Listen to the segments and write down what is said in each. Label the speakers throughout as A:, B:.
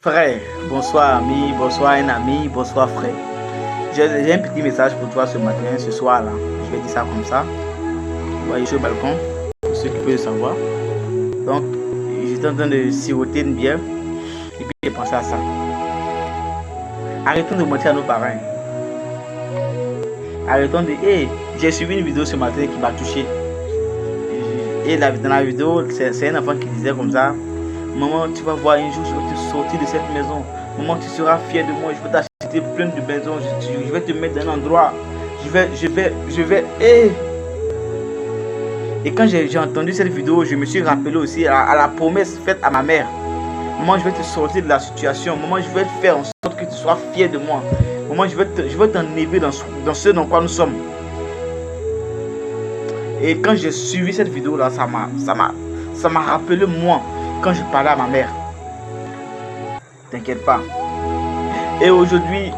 A: Frère, bonsoir ami, bonsoir un ami, bonsoir frère. J'ai un petit message pour toi ce matin, ce soir là. Je vais dire ça comme ça. Vous voyez, je suis au balcon, pour ceux qui peuvent le savoir. Donc, j'étais en train de siroter une bière et puis j'ai pensé à ça. Arrêtons de mentir à nos parents. Arrêtons de... Hey, j'ai suivi une vidéo ce matin qui m'a touché. Et dans la vidéo, c'est un enfant qui disait comme ça: maman, tu vas voir un jour, je vais te sortir de cette maison. Maman, tu seras fier de moi. Je vais t'acheter plein de maisons. Je vais te mettre dans un endroit. Je vais. Et quand j'ai entendu cette vidéo, je me suis rappelé aussi à la promesse faite à ma mère. Maman, je vais te sortir de la situation. Maman, je vais faire en sorte que tu sois fier de moi. Maman, je vais t'enlever dans ce dans quoi nous sommes. Et quand j'ai suivi cette vidéo là, ça m'a rappelé moi quand je parlais à ma mère. T'inquiète pas. Et aujourd'hui,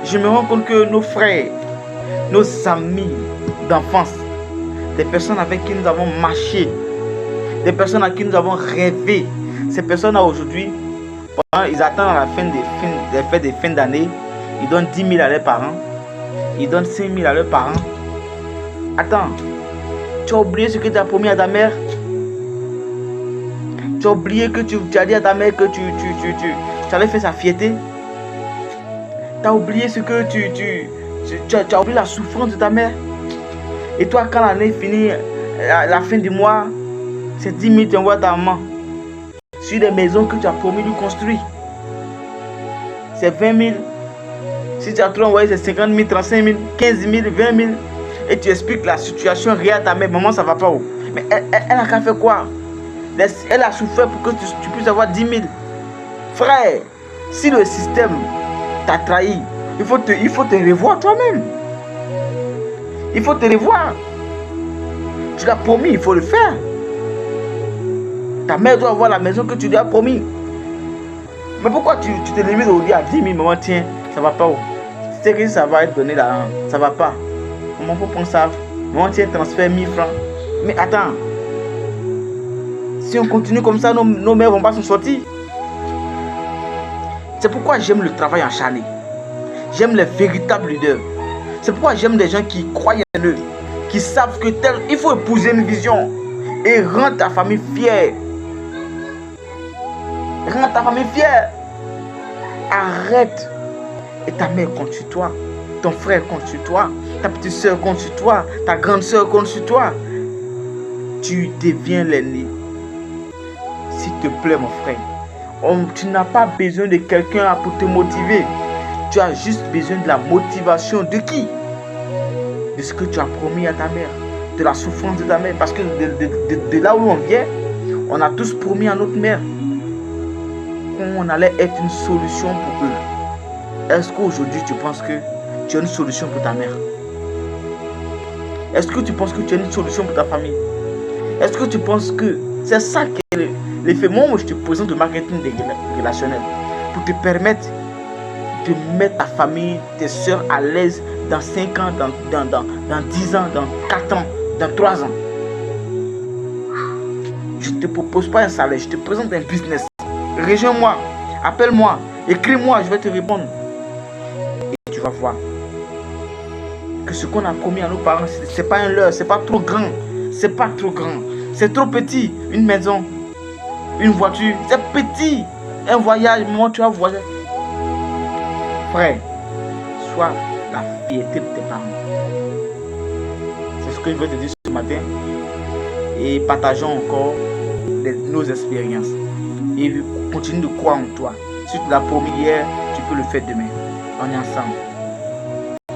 A: je me rends compte que nos frères, nos amis d'enfance, des personnes avec qui nous avons marché, des personnes à qui nous avons rêvé, ces personnes-là aujourd'hui, ils attendent à la fin des fêtes de fin d'année, ils donnent 10 000 à leurs parents, ils donnent 5 000 à leurs parents. Attends, tu as oublié ce que tu as promis à ta mère? Tu as oublié que tu as dit à ta mère que tu allais faire sa fierté? Tu as oublié ce que tu as oublié la souffrance de ta mère? Et toi, quand l'année est finie, à la fin du mois, c'est 10 000 tu envoies ta maman sur des maisons que tu as promis de construire. C'est 20 000. Si tu as trop envoyé, c'est 50 000, 35 000, 15 000, 20 000. Et tu expliques la situation réelle à ta mère. Maman, ça va pas où? Mais elle a qu'à faire quoi? Elle a souffert pour que tu puisses avoir 10 000. Frère, si le système t'a trahi, il faut te revoir toi-même. Il faut te revoir. Tu l'as promis, il faut le faire. Ta mère doit avoir la maison que tu lui as promis. Mais pourquoi tu te limites aujourd'hui à 10 000? Maman, tiens, ça va pas où? Tu sais que ça va être donné là, ça va pas. Maman, faut prendre ça. Maman, tiens, transfert 1000 francs. Mais attends. Si on continue comme ça, nos mères vont pas s'en sortir. C'est pourquoi j'aime le travail acharné. J'aime les véritables leaders. C'est pourquoi j'aime les gens qui croient en eux, qui savent que il faut épouser une vision et rendre ta famille fière. Rends ta famille fière. Arrête. Et ta mère compte sur toi. Ton frère compte sur toi. Ta petite soeur compte sur toi. Ta grande soeur compte sur toi. Tu deviens l'aîné. S'il te plaît, mon frère, tu n'as pas besoin de quelqu'un pour te motiver. Tu as juste besoin de la motivation de qui? De ce que tu as promis à ta mère, de la souffrance de ta mère. Parce que de là où on vient, on a tous promis à notre mère qu'on allait être une solution pour eux. Est-ce qu'aujourd'hui tu penses que tu as une solution pour ta mère? Est-ce que tu penses que tu as une solution pour ta famille? Est-ce que tu penses que c'est ça qui est l'effet? Moi, je te présente le marketing relationnel pour te permettre de mettre ta famille, tes soeurs à l'aise dans 5 ans, dans 10 ans, dans 4 ans, dans 3 ans. Je ne te propose pas un salaire, je te présente un business. Rejoins-moi, appelle-moi, écris-moi, je vais te répondre. Et tu vas voir que ce qu'on a promis à nos parents, c'est pas un leurre, c'est pas trop grand. C'est pas trop grand, c'est trop petit. Une maison, une voiture, c'est petit. Un voyage, moi tu vas voyager. Frère, sois la fierté de tes parents. C'est ce que je veux te dire ce matin. Et partageons encore nos expériences. Et continue de croire en toi. Si tu l'as promis hier, tu peux le faire demain. On est ensemble.